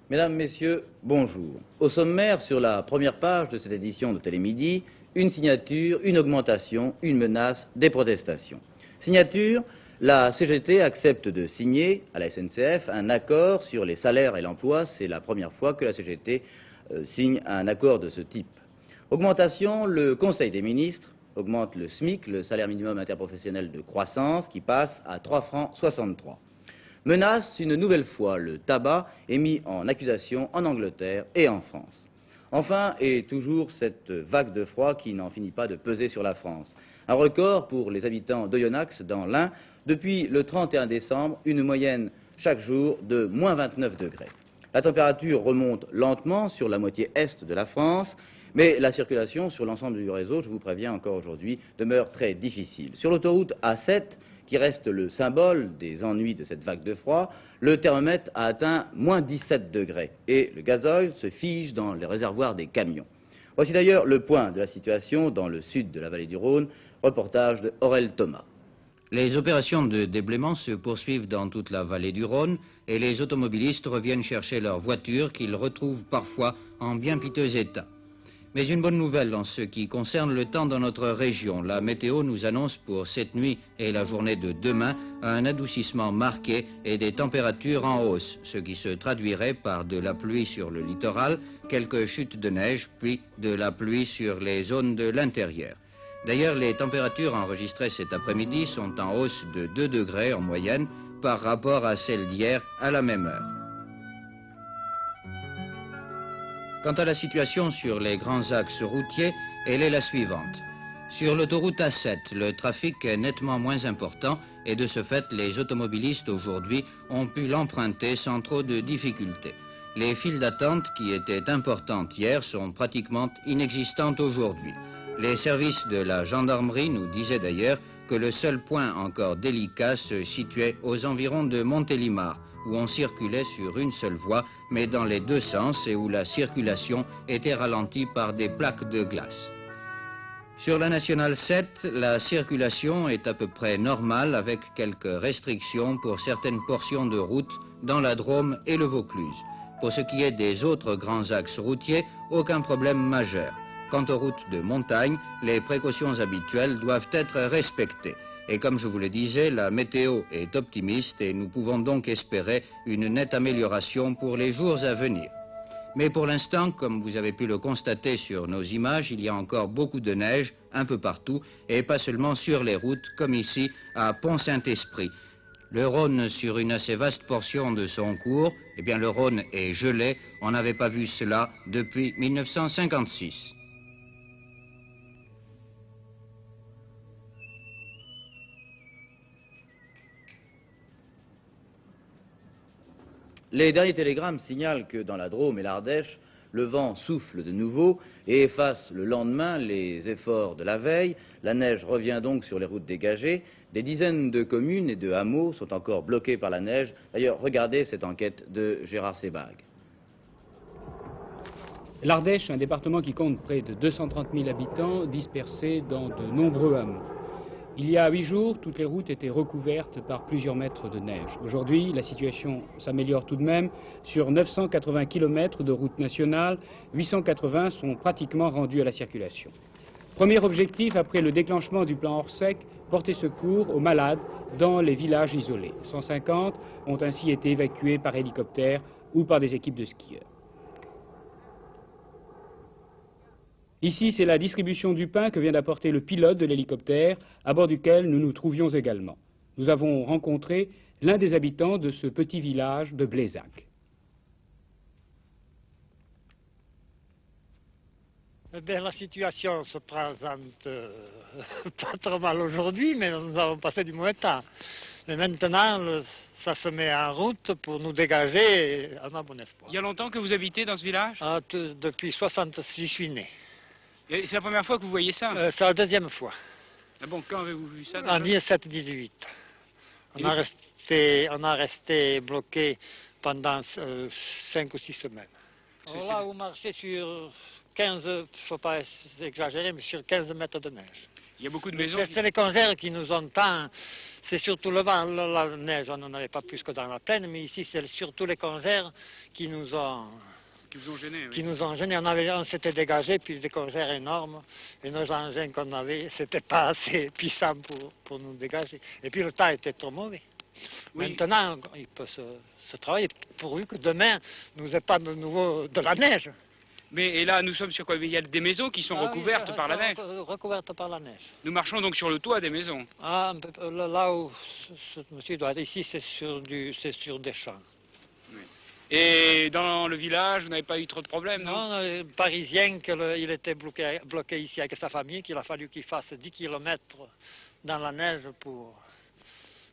Mesdames, Messieurs, bonjour. Au sommaire, sur la première page de cette édition de Télémidi, une signature, une augmentation, une menace, des protestations. Signature, la CGT accepte de signer à la SNCF un accord sur les salaires et l'emploi. C'est la première fois que la CGT signe un accord de ce type. Augmentation, le Conseil des ministres augmente le SMIC, le salaire minimum interprofessionnel de croissance, qui passe à 3,63 francs. Menace, une nouvelle fois, le tabac est mis en accusation en Angleterre et en France. Enfin, et toujours cette vague de froid qui n'en finit pas de peser sur la France. Un record pour les habitants d'Oyonnax dans l'Ain. Depuis le 31 décembre, une moyenne chaque jour de moins 29 degrés. La température remonte lentement sur la moitié est de la France, mais la circulation sur l'ensemble du réseau, je vous préviens encore aujourd'hui, demeure très difficile. Sur l'autoroute A7, qui reste le symbole des ennuis de cette vague de froid, le thermomètre a atteint moins 17 degrés et le gazole se fige dans les réservoirs des camions. Voici d'ailleurs le point de la situation dans le sud de la vallée du Rhône, reportage de Aurel Thomas. Les opérations de déblaiement se poursuivent dans toute la vallée du Rhône et les automobilistes reviennent chercher leurs voitures qu'ils retrouvent parfois en bien piteux état. Mais une bonne nouvelle en ce qui concerne le temps dans notre région. La météo nous annonce pour cette nuit et la journée de demain un adoucissement marqué et des températures en hausse, ce qui se traduirait par de la pluie sur le littoral, quelques chutes de neige, puis de la pluie sur les zones de l'intérieur. D'ailleurs, les températures enregistrées cet après-midi sont en hausse de 2 degrés en moyenne par rapport à celles d'hier à la même heure. Quant à la situation sur les grands axes routiers, elle est la suivante. Sur l'autoroute A7, le trafic est nettement moins important et de ce fait, les automobilistes aujourd'hui ont pu l'emprunter sans trop de difficultés. Les files d'attente qui étaient importantes hier sont pratiquement inexistantes aujourd'hui. Les services de la gendarmerie nous disaient d'ailleurs que le seul point encore délicat se situait aux environs de Montélimar, où on circulait sur une seule voie, mais dans les deux sens et où la circulation était ralentie par des plaques de glace. Sur la nationale 7, la circulation est à peu près normale avec quelques restrictions pour certaines portions de route dans la Drôme et le Vaucluse. Pour ce qui est des autres grands axes routiers, aucun problème majeur. Quant aux routes de montagne, les précautions habituelles doivent être respectées. Et comme je vous le disais, la météo est optimiste et nous pouvons donc espérer une nette amélioration pour les jours à venir. Mais pour l'instant, comme vous avez pu le constater sur nos images, il y a encore beaucoup de neige un peu partout et pas seulement sur les routes comme ici à Pont-Saint-Esprit. Le Rhône sur une assez vaste portion de son cours, eh bien le Rhône est gelé, on n'avait pas vu cela depuis 1956. Les derniers télégrammes signalent que dans la Drôme et l'Ardèche, le vent souffle de nouveau et efface le lendemain les efforts de la veille. La neige revient donc sur les routes dégagées. Des dizaines de communes et de hameaux sont encore bloqués par la neige. D'ailleurs, regardez cette enquête de Gérard Sebag. L'Ardèche, un département qui compte près de 230 000 habitants, dispersés dans de nombreux hameaux. Il y a 8 jours, toutes les routes étaient recouvertes par plusieurs mètres de neige. Aujourd'hui, la situation s'améliore tout de même. Sur 980 km de routes nationales, 880 sont pratiquement rendus à la circulation. Premier objectif, après le déclenchement du plan Orsec, porter secours aux malades dans les villages isolés. 150 ont ainsi été évacués par hélicoptère ou par des équipes de skieurs. Ici, c'est la distribution du pain que vient d'apporter le pilote de l'hélicoptère, à bord duquel nous nous trouvions également. Nous avons rencontré l'un des habitants de ce petit village de Blézac. Eh bien, la situation se présente pas trop mal aujourd'hui, mais nous avons passé du mauvais temps. Mais maintenant, ça se met en route pour nous dégager et on a bon espoir. Il y a longtemps que vous habitez dans ce village? Depuis 66, je suis né. C'est la première fois que vous voyez ça? C'est la deuxième fois. Ah bon, quand avez-vous vu ça? En 17-18. On a resté bloqué pendant 5 ou 6 semaines. Alors là, vous marchez sur 15, il ne faut pas exagérer, mais sur 15 mètres de neige. Il y a beaucoup de maisons. C'est les congères qui nous ont tant. C'est surtout le vent, la neige, on n'en avait pas plus que dans la plaine, mais ici c'est surtout les congères qui nous ont. Qui vous ont gêné, oui. Qui nous ont gênés. On s'était dégagé, puis des congères énormes, et nos engins qu'on avait, c'était pas assez puissant pour nous dégager. Et puis le temps était trop mauvais. Oui. Maintenant, il peut se travailler, pourvu que demain nous n'ait pas de nouveau de la neige. Mais et là, nous sommes sur quoi? Il y a des maisons qui sont recouvertes par la neige. Recouvertes par la neige. Nous marchons donc sur le toit des maisons. Ah, là où ce monsieur doit être, ici c'est sur des champs. Oui. Et dans le village, vous n'avez pas eu trop de problèmes, non? Non, le Parisien, il était bloqué ici avec sa famille, qu'il a fallu qu'il fasse 10 km dans la neige pour...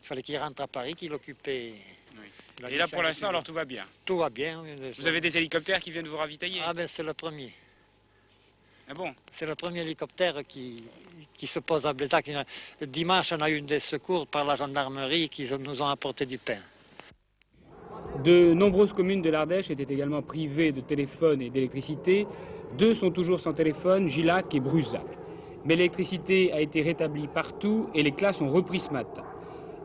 Il fallait qu'il rentre à Paris, qu'il occupait... Oui. Et là, pour l'instant, alors tout va bien? Tout va bien. Oui, vous avez des hélicoptères qui viennent vous ravitailler? Ah ben c'est le premier. Ah bon? C'est le premier hélicoptère qui se pose à Blesa. Dimanche, on a eu des secours par la gendarmerie qui nous ont apporté du pain. De nombreuses communes de l'Ardèche étaient également privées de téléphone et d'électricité. 2 sont toujours sans téléphone, Gillac et Brusac. Mais l'électricité a été rétablie partout et les classes ont repris ce matin.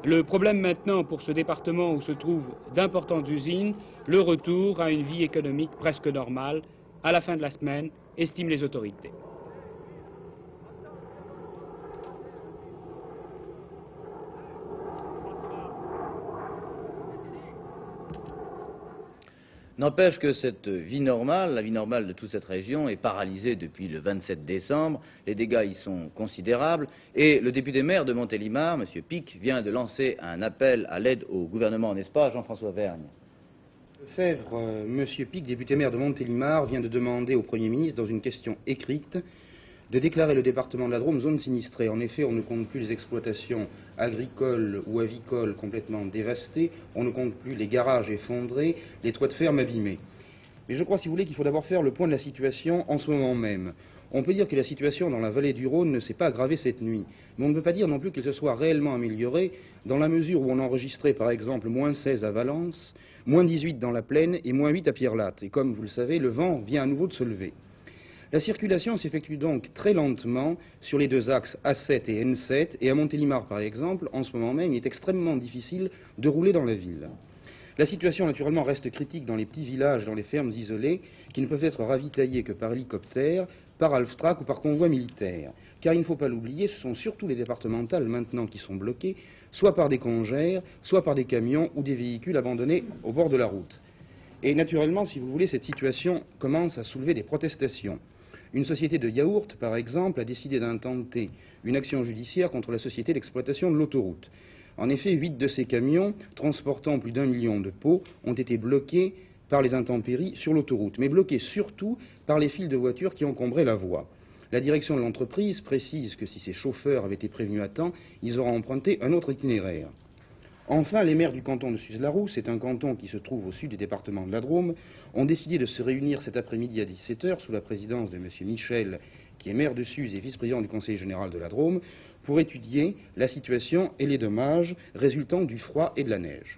Le problème maintenant pour ce département où se trouvent d'importantes usines, le retour à une vie économique presque normale à la fin de la semaine, estiment les autorités. N'empêche que cette vie normale, la vie normale de toute cette région, est paralysée depuis le 27 décembre. Les dégâts y sont considérables. Et le député maire de Montélimar, M. Pic, vient de lancer un appel à l'aide au gouvernement, n'est-ce pas, Jean-François Vergne? Lefebvre, M. Pic, député maire de Montélimar, vient de demander au Premier ministre, dans une question écrite, de déclarer le département de la Drôme zone sinistrée. En effet, on ne compte plus les exploitations agricoles ou avicoles complètement dévastées, on ne compte plus les garages effondrés, les toits de ferme abîmés. Mais je crois, si vous voulez, qu'il faut d'abord faire le point de la situation en ce moment même. On peut dire que la situation dans la vallée du Rhône ne s'est pas aggravée cette nuit, mais on ne peut pas dire non plus qu'elle se soit réellement améliorée dans la mesure où on a enregistré par exemple -16 à Valence, -18 dans la Plaine et -8 à Pierrelatte. Et comme vous le savez, le vent vient à nouveau de se lever. La circulation s'effectue donc très lentement sur les 2 axes A7 et N7, et à Montélimar par exemple, en ce moment même, il est extrêmement difficile de rouler dans la ville. La situation naturellement reste critique dans les petits villages, dans les fermes isolées, qui ne peuvent être ravitaillées que par hélicoptère, par Alftrak ou par convoi militaire. Car il ne faut pas l'oublier, ce sont surtout les départementales maintenant qui sont bloquées, soit par des congères, soit par des camions ou des véhicules abandonnés au bord de la route. Et naturellement, si vous voulez, cette situation commence à soulever des protestations. Une société de yaourt, par exemple, a décidé d'intenter une action judiciaire contre la société d'exploitation de l'autoroute. En effet, 8 de ces camions, transportant plus d'1 million de pots, ont été bloqués par les intempéries sur l'autoroute, mais bloqués surtout par les files de voitures qui encombraient la voie. La direction de l'entreprise précise que si ces chauffeurs avaient été prévenus à temps, ils auraient emprunté un autre itinéraire. Enfin, les maires du canton de Suse-la-Rousse, c'est un canton qui se trouve au sud du département de la Drôme, ont décidé de se réunir cet après-midi à 17 h sous la présidence de M. Michel, qui est maire de Suse et vice-président du conseil général de la Drôme, pour étudier la situation et les dommages résultant du froid et de la neige.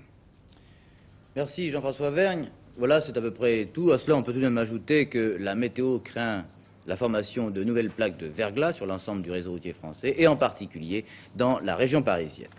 Merci Jean-François Vergne. Voilà, c'est à peu près tout. À cela, on peut tout de même ajouter que la météo craint la formation de nouvelles plaques de verglas sur l'ensemble du réseau routier français, et en particulier dans la région parisienne.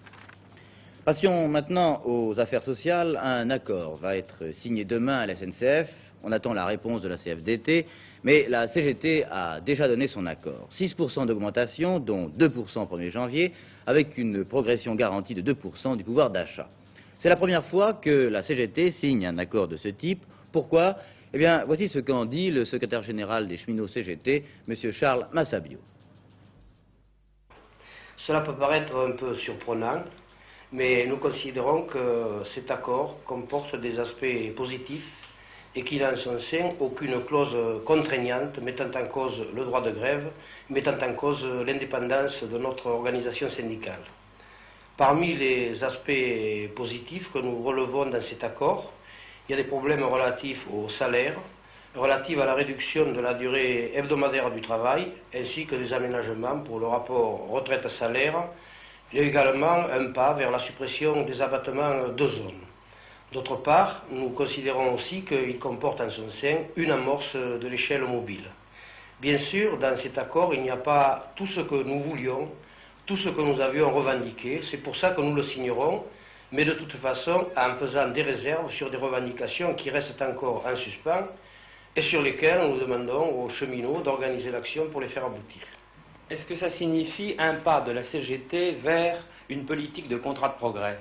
Passions maintenant aux affaires sociales. Un accord va être signé demain à la SNCF. On attend la réponse de la CFDT, mais la CGT a déjà donné son accord. 6% d'augmentation, dont 2% au 1er janvier, avec une progression garantie de 2% du pouvoir d'achat. C'est la première fois que la CGT signe un accord de ce type. Pourquoi? Eh bien, voici ce qu'en dit le secrétaire général des cheminots CGT, M. Charles Massabio. Cela peut paraître un peu surprenant, mais nous considérons que cet accord comporte des aspects positifs et qu'il n'a en son sein aucune clause contraignante mettant en cause le droit de grève, mettant en cause l'indépendance de notre organisation syndicale. Parmi les aspects positifs que nous relevons dans cet accord, il y a des problèmes relatifs au salaire, relatifs à la réduction de la durée hebdomadaire du travail, ainsi que des aménagements pour le rapport retraite-salaire, et également un pas vers la suppression des abattements de zone. D'autre part, nous considérons aussi qu'il comporte en son sein une amorce de l'échelle mobile. Bien sûr, dans cet accord, il n'y a pas tout ce que nous voulions, tout ce que nous avions revendiqué. C'est pour ça que nous le signerons, mais de toute façon en faisant des réserves sur des revendications qui restent encore en suspens et sur lesquelles nous demandons aux cheminots d'organiser l'action pour les faire aboutir. Est-ce que ça signifie un pas de la CGT vers une politique de contrat de progrès?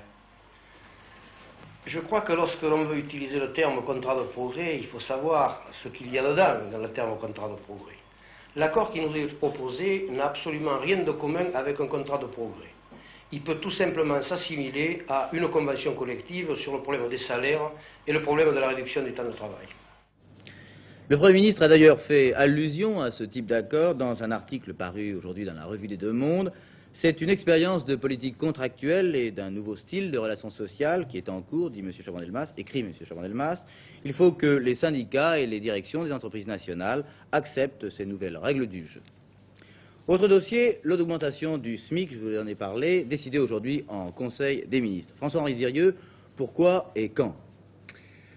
Je crois que lorsque l'on veut utiliser le terme contrat de progrès, il faut savoir ce qu'il y a dedans dans le terme contrat de progrès. L'accord qui nous est proposé n'a absolument rien de commun avec un contrat de progrès. Il peut tout simplement s'assimiler à une convention collective sur le problème des salaires et le problème de la réduction du temps de travail. Le Premier ministre a d'ailleurs fait allusion à ce type d'accord dans un article paru aujourd'hui dans la Revue des Deux Mondes. C'est une expérience de politique contractuelle et d'un nouveau style de relations sociales qui est en cours, dit M. Chaban-Delmas, écrit M. Chaban-Delmas. Il faut que les syndicats et les directions des entreprises nationales acceptent ces nouvelles règles du jeu. Autre dossier, l'augmentation du SMIC, je vous en ai parlé, décidée aujourd'hui en Conseil des ministres. François-Henri Dirieux, pourquoi et quand?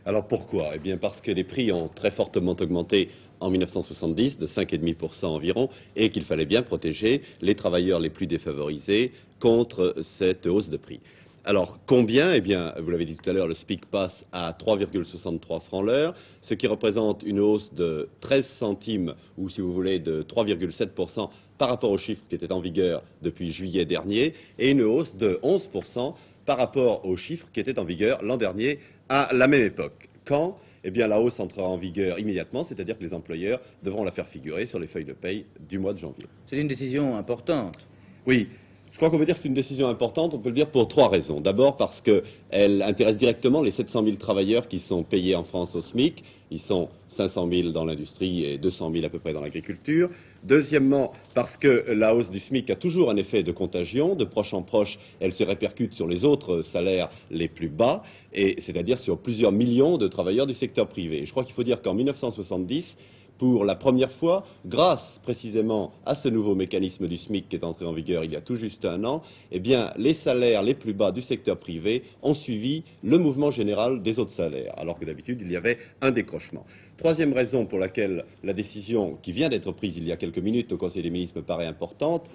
Alors pourquoi? Eh bien parce que les prix ont très fortement augmenté en 1970, de 5,5% environ, et qu'il fallait bien protéger les travailleurs les plus défavorisés contre cette hausse de prix. Alors combien? Eh bien, vous l'avez dit tout à l'heure, le SMIC passe à 3,63 francs l'heure, ce qui représente une hausse de 13 centimes, ou si vous voulez, de 3,7% par rapport aux chiffres qui étaient en vigueur depuis juillet dernier, et une hausse de 11% par rapport aux chiffres qui étaient en vigueur l'an dernier à la même époque. Quand? Eh bien, la hausse entrera en vigueur immédiatement, c'est-à-dire que les employeurs devront la faire figurer sur les feuilles de paye du mois de janvier. C'est une décision importante. Oui. Je crois qu'on peut dire que c'est une décision importante, on peut le dire pour trois raisons. D'abord parce qu'elle intéresse directement les 700 000 travailleurs qui sont payés en France au SMIC. Ils sont 500 000 dans l'industrie et 200 000 à peu près dans l'agriculture. Deuxièmement, parce que la hausse du SMIC a toujours un effet de contagion. De proche en proche, elle se répercute sur les autres salaires les plus bas, et c'est-à-dire sur plusieurs millions de travailleurs du secteur privé. Et je crois qu'il faut dire qu'en 1970, pour la première fois, grâce précisément à ce nouveau mécanisme du SMIC qui est entré en vigueur il y a tout juste un an, eh bien, les salaires les plus bas du secteur privé ont suivi le mouvement général des autres salaires, alors que d'habitude il y avait un décrochement. Troisième raison pour laquelle la décision qui vient d'être prise il y a quelques minutes au Conseil des ministres me paraît importante,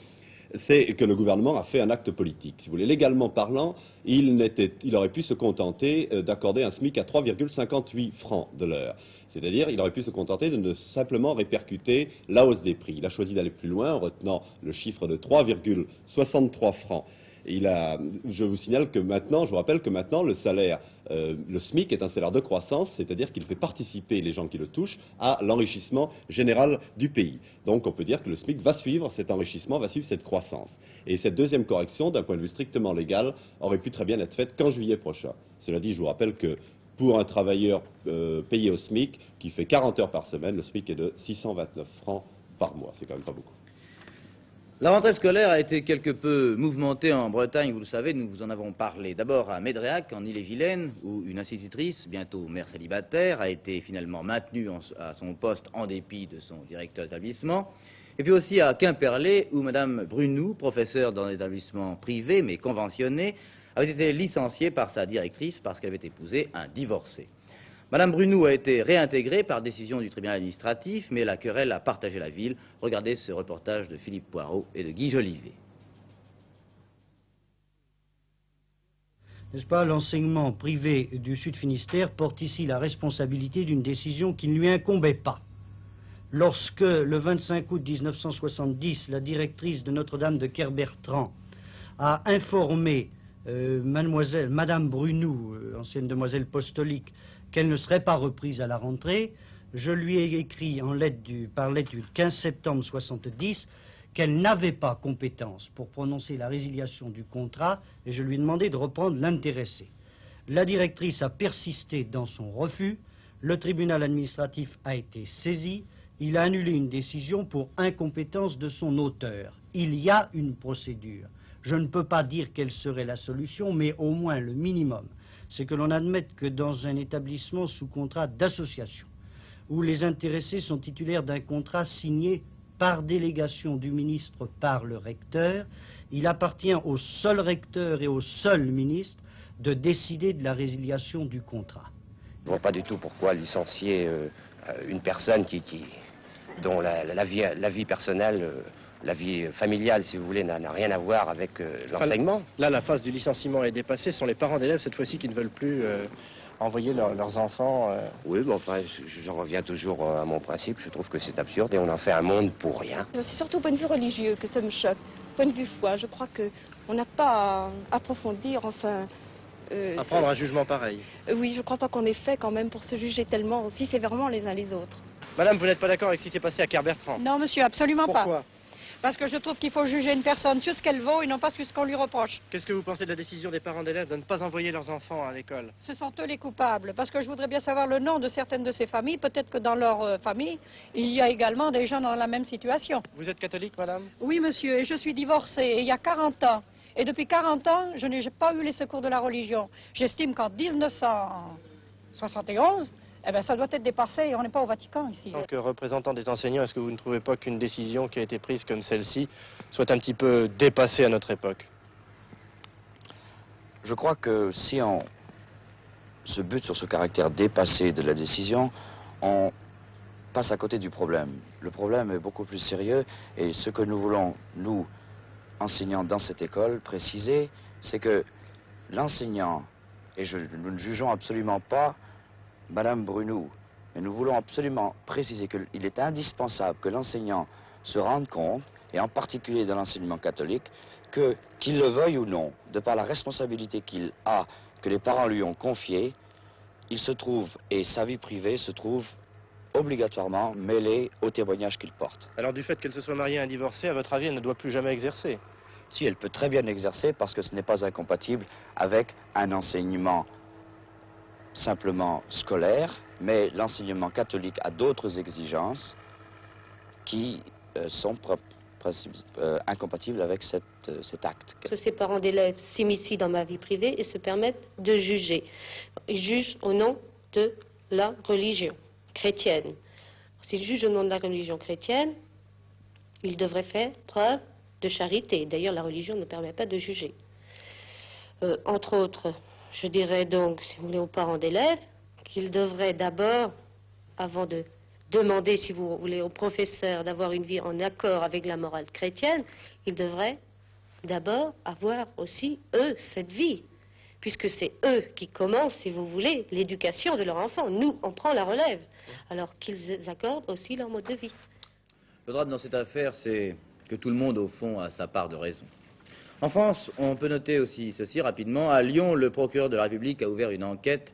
c'est que le gouvernement a fait un acte politique. Si vous voulez, légalement parlant, il aurait pu se contenter d'accorder un SMIC à 3,58 francs de l'heure. C'est-à-dire, il aurait pu se contenter de ne simplement répercuter la hausse des prix. Il a choisi d'aller plus loin en retenant le chiffre de 3,63 francs. Je vous signale que maintenant, je vous rappelle que maintenant, le SMIC est un salaire de croissance, c'est-à-dire qu'il fait participer les gens qui le touchent à l'enrichissement général du pays. Donc on peut dire que le SMIC va suivre cet enrichissement, va suivre cette croissance. Et cette deuxième correction, d'un point de vue strictement légal, aurait pu très bien être faite qu'en juillet prochain. Cela dit, je vous rappelle que pour un travailleur payé au SMIC, qui fait 40 heures par semaine, le SMIC est de 629 francs par mois. C'est quand même pas beaucoup. La rentrée scolaire a été quelque peu mouvementée en Bretagne, vous le savez, nous vous en avons parlé. D'abord à Médréac, en Ille-et-Vilaine, où une institutrice, bientôt mère célibataire, a été finalement maintenue à son poste en dépit de son directeur d'établissement. Et puis aussi à Quimperlé, où Mme Brunou, professeure dans un établissement privé mais conventionné, avait été licenciée par sa directrice parce qu'elle avait épousé un divorcé. Madame Brunou a été réintégrée par décision du tribunal administratif, mais la querelle a partagé la ville. Regardez ce reportage de Philippe Poirot et de Guy Jolivet. N'est-ce pas, l'enseignement privé du Sud-Finistère porte ici la responsabilité d'une décision qui ne lui incombait pas. Lorsque, le 25 août 1970, la directrice de Notre-Dame de Kerbertrand a informé Madame Brunou, ancienne demoiselle apostolique, qu'elle ne serait pas reprise à la rentrée, je lui ai écrit par lettre du 15 septembre 1970 qu'elle n'avait pas compétence pour prononcer la résiliation du contrat et je lui ai demandé de reprendre l'intéressé. La directrice a persisté dans son refus, le tribunal administratif a été saisi, il a annulé une décision pour incompétence de son auteur. Il y a une procédure. Je ne peux pas dire quelle serait la solution, mais au moins le minimum, c'est que l'on admette que dans un établissement sous contrat d'association, où les intéressés sont titulaires d'un contrat signé par délégation du ministre par le recteur, il appartient au seul recteur et au seul ministre de décider de la résiliation du contrat. Je ne vois pas du tout pourquoi licencier une personne qui dont la vie personnelle, la vie familiale, si vous voulez, n'a rien à voir avec l'enseignement. Là, la phase du licenciement est dépassée. Ce sont les parents d'élèves, cette fois-ci, qui ne veulent plus envoyer leurs enfants. Oui, bon, enfin, j'en reviens toujours à mon principe. Je trouve que c'est absurde et on en fait un monde pour rien. C'est surtout au point de vue religieux que ça me choque. Au point de vue foi, je crois qu'on n'a pas à approfondir, enfin... à prendre un jugement pareil. Oui, je ne crois pas qu'on ait fait quand même pour se juger tellement aussi sévèrement les uns les autres. Madame, vous n'êtes pas d'accord avec ce qui s'est passé à Kerbertrand? Non, monsieur, absolument pas. Pourquoi? Parce que je trouve qu'il faut juger une personne sur ce qu'elle vaut et non pas sur ce qu'on lui reproche. Qu'est-ce que vous pensez de la décision des parents d'élèves de ne pas envoyer leurs enfants à l'école? Ce sont eux les coupables, parce que je voudrais bien savoir le nom de certaines de ces familles. Peut-être que dans leur famille, il y a également des gens dans la même situation. Vous êtes catholique, madame? Oui, monsieur, et je suis divorcée, il y a 40 ans. Et depuis 40 ans, je n'ai pas eu les secours de la religion. J'estime qu'en 1971, eh bien, ça doit être dépassé et on n'est pas au Vatican ici. En tant que représentant des enseignants, est-ce que vous ne trouvez pas qu'une décision qui a été prise comme celle-ci soit un petit peu dépassée à notre époque? Je crois que si on se bute sur ce caractère dépassé de la décision, on passe à côté du problème. Le problème est beaucoup plus sérieux et ce que nous voulons, nous, enseignants dans cette école, préciser, c'est que l'enseignant, et nous ne jugeons absolument pas Madame Brunou, mais nous voulons absolument préciser qu'il est indispensable que l'enseignant se rende compte, et en particulier dans l'enseignement catholique, que, qu'il le veuille ou non, de par la responsabilité qu'il a, que les parents lui ont confiée, il se trouve, et sa vie privée se trouve obligatoirement mêlée au témoignage qu'il porte. Alors du fait qu'elle se soit mariée à un divorcé, à votre avis, elle ne doit plus jamais exercer? Si, elle peut très bien exercer parce que ce n'est pas incompatible avec un enseignement simplement scolaire, mais l'enseignement catholique a d'autres exigences qui sont incompatibles avec cet acte. Parce que ces parents d'élèves s'immiscent dans ma vie privée et se permettent de juger. Ils jugent au nom de la religion chrétienne. S'ils jugent au nom de la religion chrétienne, ils devraient faire preuve de charité. D'ailleurs, la religion ne permet pas de juger. Entre autres, je dirais donc, si vous voulez, aux parents d'élèves, qu'ils devraient d'abord, avant de demander, si vous voulez, aux professeurs d'avoir une vie en accord avec la morale chrétienne, ils devraient d'abord avoir aussi, eux, cette vie. Puisque c'est eux qui commencent, si vous voulez, l'éducation de leur enfant. Nous, on prend la relève. Alors qu'ils accordent aussi leur mode de vie. Le drame dans cette affaire, c'est que tout le monde, au fond, a sa part de raison. En France, on peut noter aussi ceci rapidement. À Lyon, le procureur de la République a ouvert une enquête.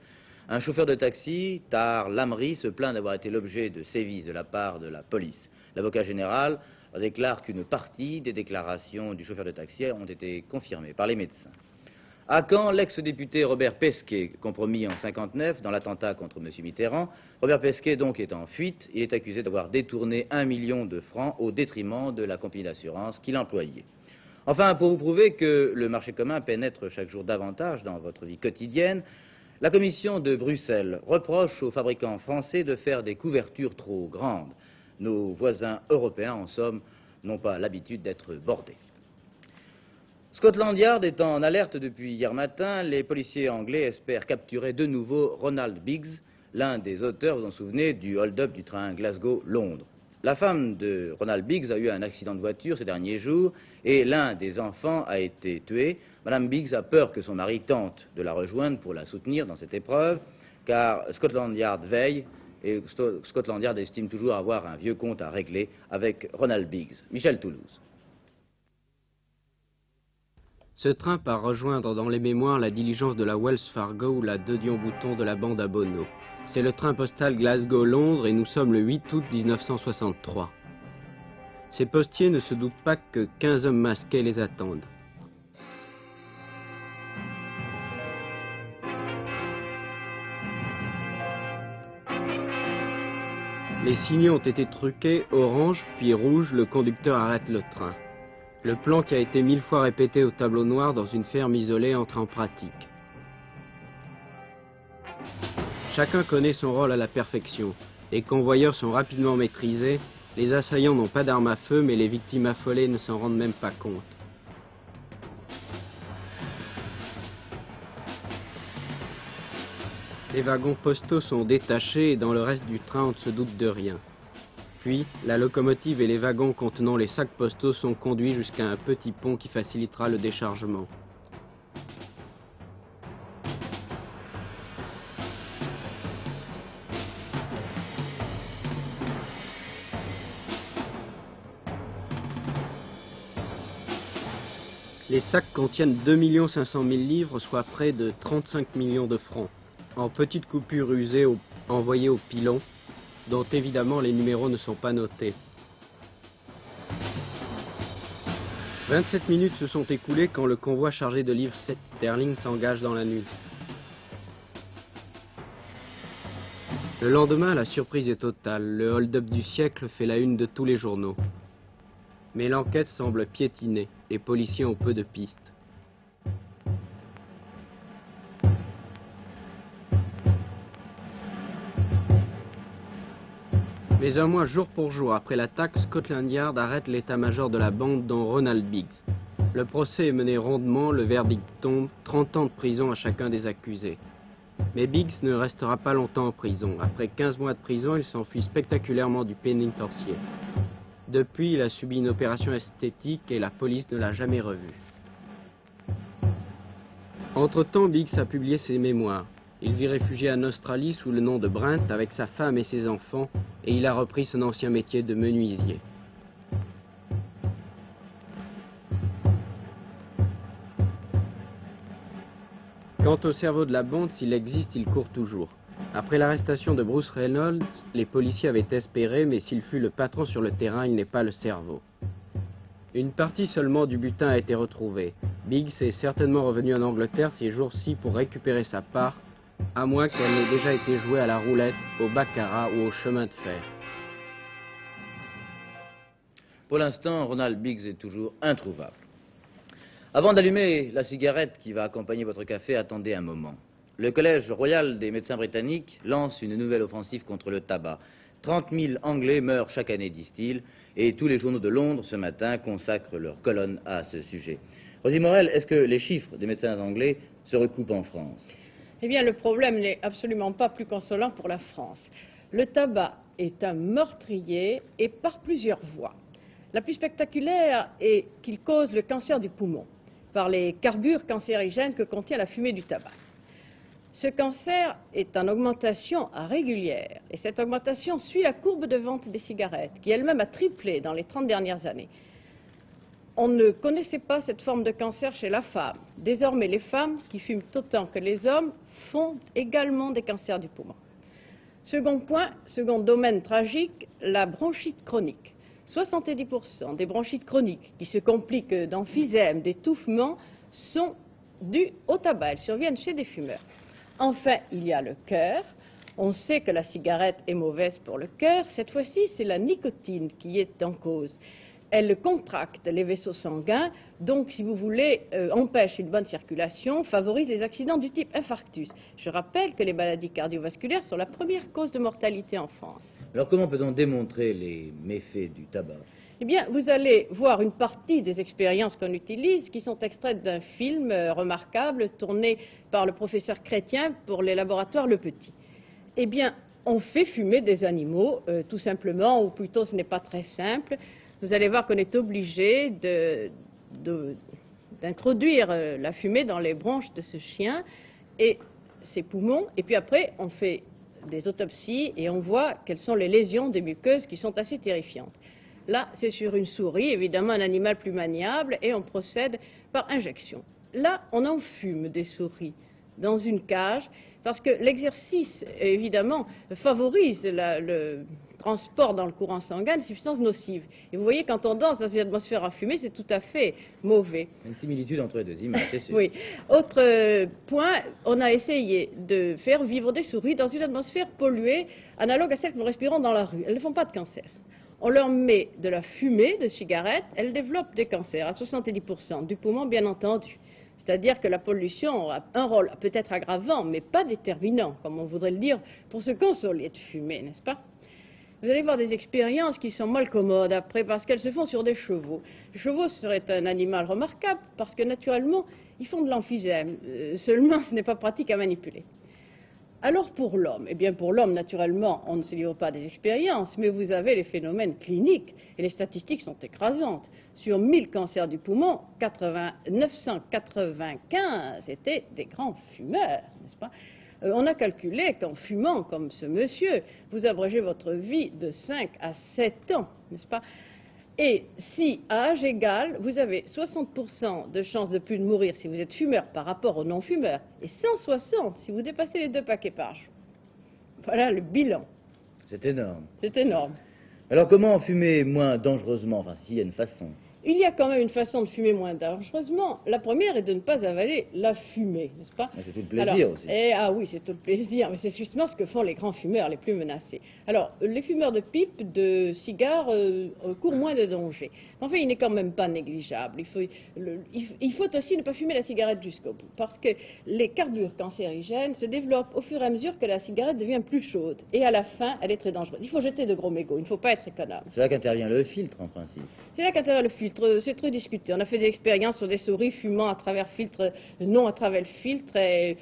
Un chauffeur de taxi, Tahar Lamri, se plaint d'avoir été l'objet de sévices de la part de la police. L'avocat général déclare qu'une partie des déclarations du chauffeur de taxi ont été confirmées par les médecins. À Caen, l'ex-député Robert Pesquet, compromis en 1959 dans l'attentat contre M. Mitterrand. Robert Pesquet, donc, est en fuite. Il est accusé d'avoir détourné 1 million de francs au détriment de la compagnie d'assurance qu'il employait. Enfin, pour vous prouver que le marché commun pénètre chaque jour davantage dans votre vie quotidienne, la Commission de Bruxelles reproche aux fabricants français de faire des couvertures trop grandes. Nos voisins européens, en somme, n'ont pas l'habitude d'être bordés. Scotland Yard est en alerte depuis hier matin. Les policiers anglais espèrent capturer de nouveau Ronald Biggs, l'un des auteurs, vous vous en souvenez, du hold-up du train Glasgow-Londres. La femme de Ronald Biggs a eu un accident de voiture ces derniers jours et l'un des enfants a été tué. Madame Biggs a peur que son mari tente de la rejoindre pour la soutenir dans cette épreuve, car Scotland Yard veille et Scotland Yard estime toujours avoir un vieux compte à régler avec Ronald Biggs. Michel Toulouse. Ce train part rejoindre dans les mémoires la diligence de la Wells Fargo ou la de Dion-Bouton de la bande à Bono. C'est le train postal Glasgow-Londres et nous sommes le 8 août 1963. Ces postiers ne se doutent pas que 15 hommes masqués les attendent. Les signaux ont été truqués, orange puis rouge, le conducteur arrête le train. Le plan qui a été 1000 fois répété au tableau noir dans une ferme isolée entre en pratique. Chacun connaît son rôle à la perfection. Les convoyeurs sont rapidement maîtrisés, les assaillants n'ont pas d'armes à feu, mais les victimes affolées ne s'en rendent même pas compte. Les wagons postaux sont détachés et dans le reste du train on ne se doute de rien. Puis, la locomotive et les wagons contenant les sacs postaux sont conduits jusqu'à un petit pont qui facilitera le déchargement. Les sacs contiennent 2 500 000 livres, soit près de 35 millions de francs, en petites coupures usées envoyées au pilon, dont évidemment les numéros ne sont pas notés. 27 minutes se sont écoulées quand le convoi chargé de livres sterling s'engage dans la nuit. Le lendemain, la surprise est totale. Le hold-up du siècle fait la une de tous les journaux. Mais l'enquête semble piétiner. Les policiers ont peu de pistes. Mais un mois jour pour jour après l'attaque, Scotland Yard arrête l'état-major de la bande dont Ronald Biggs. Le procès est mené rondement, le verdict tombe, 30 ans de prison à chacun des accusés. Mais Biggs ne restera pas longtemps en prison. Après 15 mois de prison, il s'enfuit spectaculairement du pénitencier. Depuis, il a subi une opération esthétique et la police ne l'a jamais revu. Entre-temps, Biggs a publié ses mémoires. Il vit réfugié en Australie sous le nom de Brent avec sa femme et ses enfants et il a repris son ancien métier de menuisier. Quant au cerveau de la bande, s'il existe, il court toujours. Après l'arrestation de Bruce Reynolds, les policiers avaient espéré, mais s'il fut le patron sur le terrain, il n'est pas le cerveau. Une partie seulement du butin a été retrouvée. Biggs est certainement revenu en Angleterre ces jours-ci pour récupérer sa part, à moins qu'elle n'ait déjà été jouée à la roulette, au baccarat ou au chemin de fer. Pour l'instant, Ronald Biggs est toujours introuvable. Avant d'allumer la cigarette qui va accompagner votre café, attendez un moment. Le Collège royal des médecins britanniques lance une nouvelle offensive contre le tabac. 30 000 Anglais meurent chaque année, disent-ils, et tous les journaux de Londres, ce matin, consacrent leur colonne à ce sujet. Rosie Morel, est-ce que les chiffres des médecins anglais se recoupent en France? Eh bien, le problème n'est absolument pas plus consolant pour la France. Le tabac est un meurtrier et par plusieurs voies. La plus spectaculaire est qu'il cause le cancer du poumon par les carbures cancérigènes que contient la fumée du tabac. Ce cancer est en augmentation régulière et cette augmentation suit la courbe de vente des cigarettes qui elle-même a triplé dans les 30 dernières années. On ne connaissait pas cette forme de cancer chez la femme. Désormais, les femmes qui fument autant que les hommes font également des cancers du poumon. Second point, second domaine tragique, la bronchite chronique. 70% des bronchites chroniques qui se compliquent d'emphysème, d'étouffement, sont dues au tabac. Elles surviennent chez des fumeurs. Enfin, il y a le cœur. On sait que la cigarette est mauvaise pour le cœur. Cette fois-ci, c'est la nicotine qui est en cause. Elle contracte les vaisseaux sanguins, donc, si vous voulez, empêche une bonne circulation, favorise les accidents du type infarctus. Je rappelle que les maladies cardiovasculaires sont la première cause de mortalité en France. Alors comment peut-on démontrer les méfaits du tabac? Eh bien, vous allez voir une partie des expériences qu'on utilise qui sont extraites d'un film remarquable tourné par le professeur Chrétien pour les laboratoires Le Petit. Eh bien, on fait fumer des animaux, tout simplement, ou plutôt ce n'est pas très simple. Vous allez voir qu'on est obligé d'introduire la fumée dans les bronches de ce chien et ses poumons. Et puis après, on fait des autopsies et on voit quelles sont les lésions des muqueuses qui sont assez terrifiantes. Là, c'est sur une souris, évidemment un animal plus maniable, et on procède par injection. Là, on enfume des souris dans une cage, parce que l'exercice, évidemment, favorise le transport dans le courant sanguin de substances nocives. Et vous voyez, quand on danse dans une atmosphère à fumer, c'est tout à fait mauvais. Une similitude entre les deux images, c'est sûr. Oui. Autre point, on a essayé de faire vivre des souris dans une atmosphère polluée, analogue à celle que nous respirons dans la rue. Elles ne font pas de cancer. On leur met de la fumée de cigarettes, elles développent des cancers à 70%, du poumon bien entendu. C'est-à-dire que la pollution a un rôle peut-être aggravant, mais pas déterminant, comme on voudrait le dire, pour se consoler de fumer, n'est-ce pas? Vous allez voir des expériences qui sont malcommodes après, parce qu'elles se font sur des chevaux. Les chevaux seraient un animal remarquable, parce que naturellement, ils font de l'emphysème. Seulement, ce n'est pas pratique à manipuler. Alors pour l'homme, eh bien pour l'homme, naturellement, on ne se livre pas à des expériences, mais vous avez les phénomènes cliniques, et les statistiques sont écrasantes. Sur 1000 cancers du poumon, 995 étaient des grands fumeurs, n'est-ce pas? On a calculé qu'en fumant comme ce monsieur, vous abrégez votre vie de 5 à 7 ans, n'est-ce pas? Et si, à âge égal, vous avez 60% de chances de plus de mourir si vous êtes fumeur par rapport aux non-fumeurs, et 160 si vous dépassez les 2 paquets par jour. Voilà le bilan. C'est énorme. C'est énorme. Alors comment fumer moins dangereusement? Enfin, s'il y a une façon. Il y a quand même une façon de fumer moins dangereusement. La première est de ne pas avaler la fumée, n'est-ce pas? C'est tout le plaisir aussi. Ah oui, c'est tout le plaisir, mais c'est justement ce que font les grands fumeurs les plus menacés. Alors, les fumeurs de pipe, de cigares, courent moins de danger. Enfin, il n'est quand même pas négligeable. Il faut aussi ne pas fumer la cigarette jusqu'au bout, parce que les carbures cancérigènes se développent au fur et à mesure que la cigarette devient plus chaude. Et à la fin, elle est très dangereuse. Il faut jeter de gros mégots, il ne faut pas être économe. C'est là qu'intervient le filtre, en principe. C'est là qu'intervient le filtre. C'est très discuté. On a fait des expériences sur des souris fumant à travers filtre, non à travers le filtre, et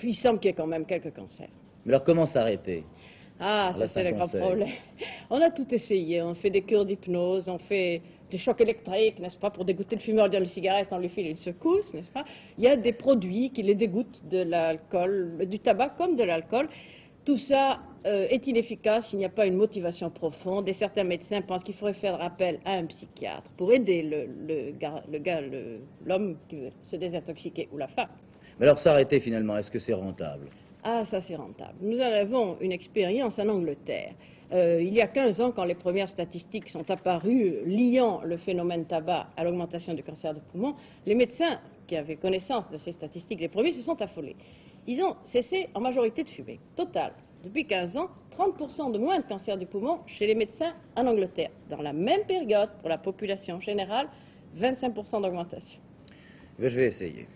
il semble qu'il y ait quand même quelques cancers. Mais alors comment s'arrêter? Ah, ça c'est le grand problème. On a tout essayé. On fait des cures d'hypnose, on fait des chocs électriques, n'est-ce pas, pour dégoûter le fumeur dans les cigarettes, on lui file une secousse, n'est-ce pas? Il y a des produits qui les dégoûtent de l'alcool, du tabac comme de l'alcool. Tout ça est inefficace s'il n'y a pas une motivation profonde, et certains médecins pensent qu'il faudrait faire appel à un psychiatre pour aider l'homme qui veut se désintoxiquer ou la femme. Mais alors s'arrêter finalement, est-ce que c'est rentable? Ah, ça c'est rentable. Nous avons une expérience en Angleterre. Il y a 15 ans, quand les premières statistiques sont apparues liant le phénomène tabac à l'augmentation du cancer de poumon, les médecins qui avaient connaissance de ces statistiques, les premiers, se sont affolés. Ils ont cessé en majorité de fumer. Total, depuis 15 ans, 30% de moins de cancer du poumon chez les médecins en Angleterre. Dans la même période, pour la population générale, 25% d'augmentation. Je vais essayer.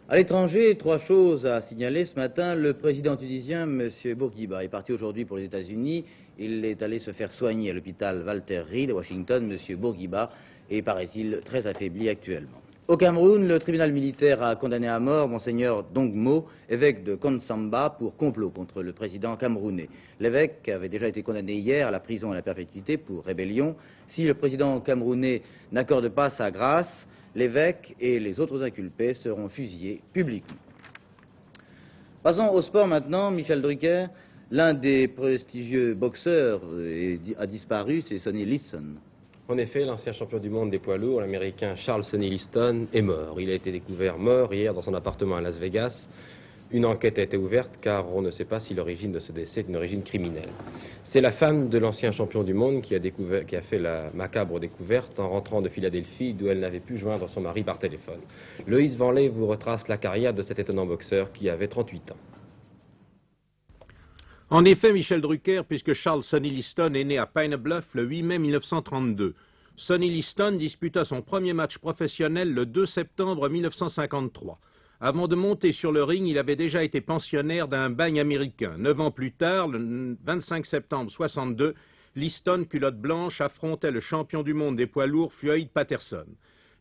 À l'étranger, 3 choses à signaler ce matin. Le président tunisien, M. Bourguiba, est parti aujourd'hui pour les États-Unis. Il est allé se faire soigner à l'hôpital Walter Reed à Washington. M. Bourguiba est, paraît-il, très affaibli actuellement. Au Cameroun, le tribunal militaire a condamné à mort Monseigneur Dongmo, évêque de Konsamba, pour complot contre le président camerounais. L'évêque avait déjà été condamné hier à la prison à la perpétuité pour rébellion. Si le président camerounais n'accorde pas sa grâce, l'évêque et les autres inculpés seront fusillés publiquement. Passons au sport maintenant. Michel Drucker, l'un des prestigieux boxeurs a disparu, c'est Sonny Liston. En effet, l'ancien champion du monde des poids lourds, l'américain Charles Sonny Liston, est mort. Il a été découvert mort hier dans son appartement à Las Vegas. Une enquête a été ouverte car on ne sait pas si l'origine de ce décès est une origine criminelle. C'est la femme de l'ancien champion du monde qui a fait la macabre découverte en rentrant de Philadelphie, d'où elle n'avait pu joindre son mari par téléphone. Loïs Vanley vous retrace la carrière de cet étonnant boxeur qui avait 38 ans. En effet, Michel Drucker, puisque Charles Sonny Liston est né à Pine Bluff le 8 mai 1932. Sonny Liston disputa son premier match professionnel le 2 septembre 1953. Avant de monter sur le ring, il avait déjà été pensionnaire d'un bagne américain. 9 ans plus tard, le 25 septembre 1962, Liston, culotte blanche, affrontait le champion du monde des poids lourds, Floyd Patterson.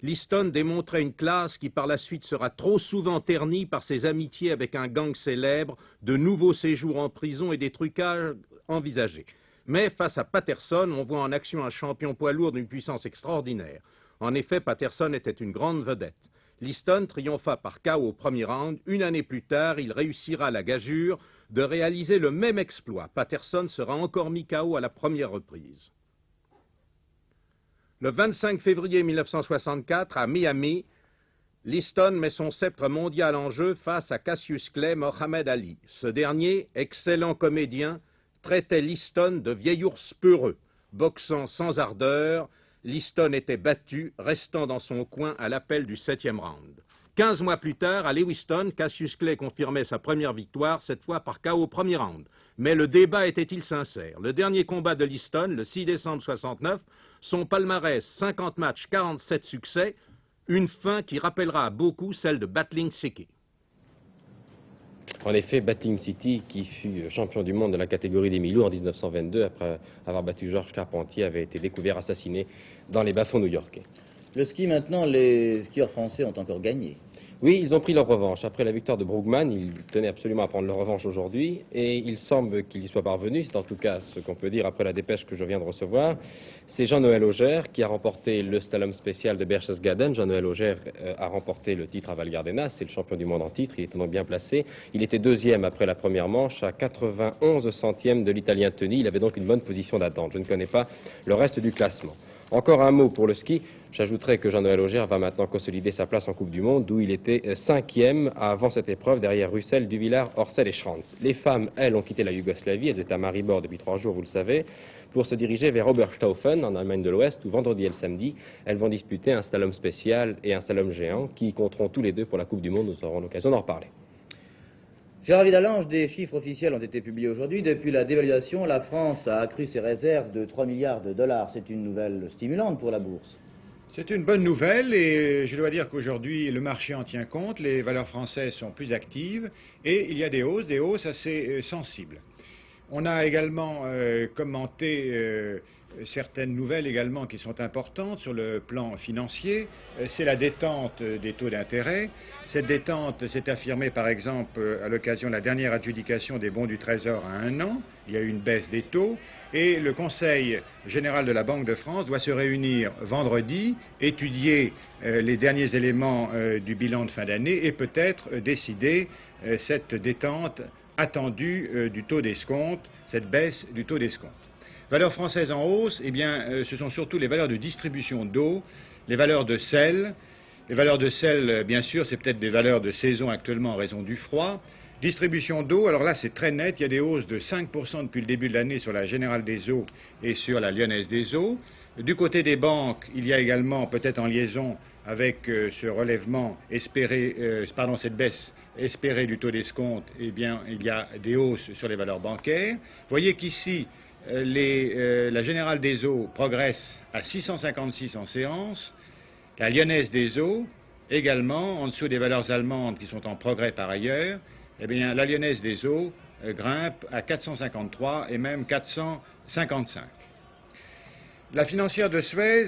Liston démontrait une classe qui par la suite sera trop souvent ternie par ses amitiés avec un gang célèbre, de nouveaux séjours en prison et des trucages envisagés. Mais face à Patterson, on voit en action un champion poids lourd d'une puissance extraordinaire. En effet, Patterson était une grande vedette. Liston triompha par KO au premier round. Une année plus tard, il réussira la gageure de réaliser le même exploit. Patterson sera encore mis KO à la première reprise. Le 25 février 1964, à Miami, Liston met son sceptre mondial en jeu face à Cassius Clay Mohamed Ali. Ce dernier, excellent comédien, traitait Liston de vieil ours peureux. Boxant sans ardeur, Liston était battu, restant dans son coin à l'appel du 7e round. 15 mois plus tard, à Lewiston, Cassius Clay confirmait sa première victoire, cette fois par KO au premier round. Mais le débat était-il sincère? Le dernier combat de Liston, le 6 décembre 1969, son palmarès, 50 matchs, 47 succès, une fin qui rappellera à beaucoup celle de Battling City. En effet, Battling City, qui fut champion du monde de la catégorie des mi-lourds en 1922, après avoir battu Georges Carpentier, avait été découvert assassiné dans les bas-fonds new-yorkais. Le ski maintenant, les skieurs français ont encore gagné. Oui, ils ont pris leur revanche. Après la victoire de Brugman, ils tenaient absolument à prendre leur revanche aujourd'hui et il semble qu'ils y soient parvenus. C'est en tout cas ce qu'on peut dire après la dépêche que je viens de recevoir. C'est Jean-Noël Auger qui a remporté le slalom spécial de Berchtesgaden. Jean-Noël Auger a remporté le titre à Val Gardena. C'est le champion du monde en titre. Il était donc bien placé. Il était deuxième après la première manche à 91 centièmes de l'Italien Tony. Il avait donc une bonne position d'attente. Je ne connais pas le reste du classement. Encore un mot pour le ski. J'ajouterai que Jean-Noël Auger va maintenant consolider sa place en Coupe du Monde, d'où il était cinquième avant cette épreuve, derrière Russell, Duvillard, Orsel et Schranz. Les femmes, elles, ont quitté la Yougoslavie. Elles étaient à Maribor depuis 3 jours, vous le savez, pour se diriger vers Oberstaufen, en Allemagne de l'Ouest, où vendredi et le samedi, elles vont disputer un slalom spécial et un slalom géant, qui compteront tous les deux pour la Coupe du Monde. Nous aurons l'occasion d'en reparler. Gérard Vidalange, des chiffres officiels ont été publiés aujourd'hui. Depuis la dévaluation, la France a accru ses réserves de 3 milliards de dollars. C'est une nouvelle stimulante pour la bourse. C'est une bonne nouvelle et je dois dire qu'aujourd'hui le marché en tient compte, les valeurs françaises sont plus actives et il y a des hausses assez sensibles. On a également commenté certaines nouvelles également qui sont importantes sur le plan financier. C'est la détente des taux d'intérêt. Cette détente s'est affirmée par exemple à l'occasion de la dernière adjudication des bons du Trésor à 1 an. Il y a eu une baisse des taux et le Conseil général de la Banque de France doit se réunir vendredi, étudier les derniers éléments du bilan de fin d'année et peut-être décider cette détente attendue du taux d'escompte, cette baisse du taux d'escompte. Valeurs françaises en hausse, eh bien, ce sont surtout les valeurs de distribution d'eau, les valeurs de sel. Les valeurs de sel, bien sûr, c'est peut-être des valeurs de saison actuellement en raison du froid. Distribution d'eau, alors là c'est très net, il y a des hausses de 5% depuis le début de l'année sur la Générale des Eaux et sur la Lyonnaise des Eaux. Du côté des banques, il y a également, peut-être en liaison avec ce relèvement espéré, cette baisse espérée du taux d'escompte, eh bien, il y a des hausses sur les valeurs bancaires. Vous voyez qu'ici, la Générale des Eaux progresse à 656 en séance, la Lyonnaise des Eaux également, en dessous des valeurs allemandes qui sont en progrès par ailleurs, eh bien, la Lyonnaise des Eaux grimpe à 453 et même 455. La financière de Suez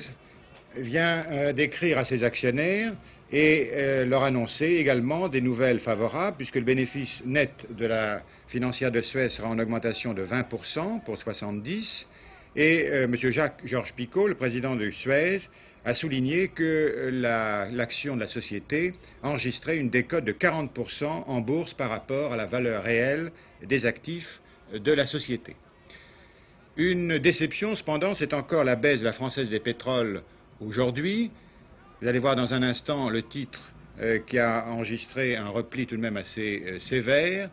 vient d'écrire à ses actionnaires et leur annoncer également des nouvelles favorables puisque le bénéfice net de la financière de Suez sera en augmentation de 20% pour 70 et M. Georges Picot, le président de Suez, a souligné que l'action de la société enregistrait une décote de 40% en bourse par rapport à la valeur réelle des actifs de la société. Une déception, cependant, c'est encore la baisse de la Française des pétroles aujourd'hui. Vous allez voir dans un instant le titre qui a enregistré un repli tout de même assez sévère.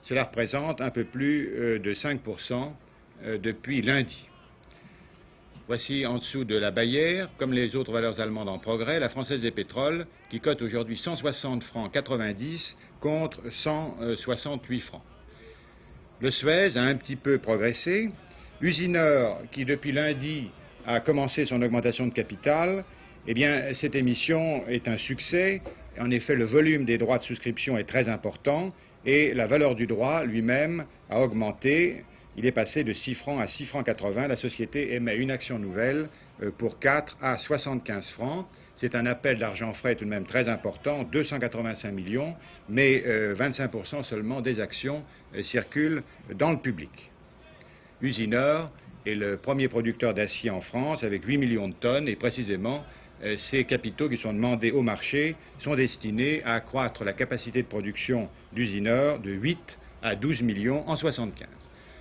Cela représente un peu plus de 5% depuis lundi. Voici en dessous de la Bayer, comme les autres valeurs allemandes en progrès, la Française des pétroles qui cote aujourd'hui 160 francs 90 contre 168 francs. Le Suez a un petit peu progressé. Usinor, qui depuis lundi a commencé son augmentation de capital, eh bien, cette émission est un succès. En effet, le volume des droits de souscription est très important et la valeur du droit lui-même a augmenté. Il est passé de 6 francs à 6 francs 80. La société émet une action nouvelle pour 4 à 75 francs. C'est un appel d'argent frais tout de même très important, 285 millions, mais 25% seulement des actions circulent dans le public. Usinor est le premier producteur d'acier en France avec 8 millions de tonnes et précisément ces capitaux qui sont demandés au marché sont destinés à accroître la capacité de production d'Usinor de 8 à 12 millions en 1975.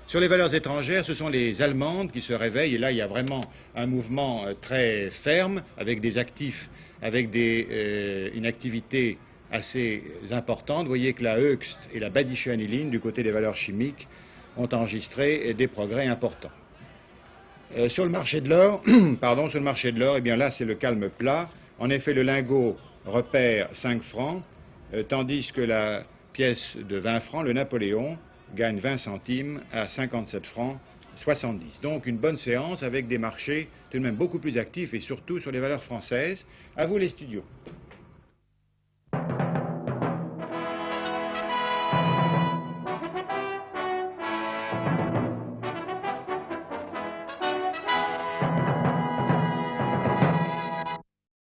Sur les valeurs étrangères, ce sont les Allemandes qui se réveillent et là il y a vraiment un mouvement très ferme avec des actifs, avec une activité assez importante. Vous voyez que la Hoechst et la Badische Anilin du côté des valeurs chimiques ont enregistré des progrès importants. Sur le marché de l'or, eh bien là c'est le calme plat. En effet, le lingot repère 5 francs, tandis que la pièce de 20 francs, le Napoléon, gagne 20 centimes à 57 francs 70. Donc une bonne séance avec des marchés tout de même beaucoup plus actifs et surtout sur les valeurs françaises. À vous les studios.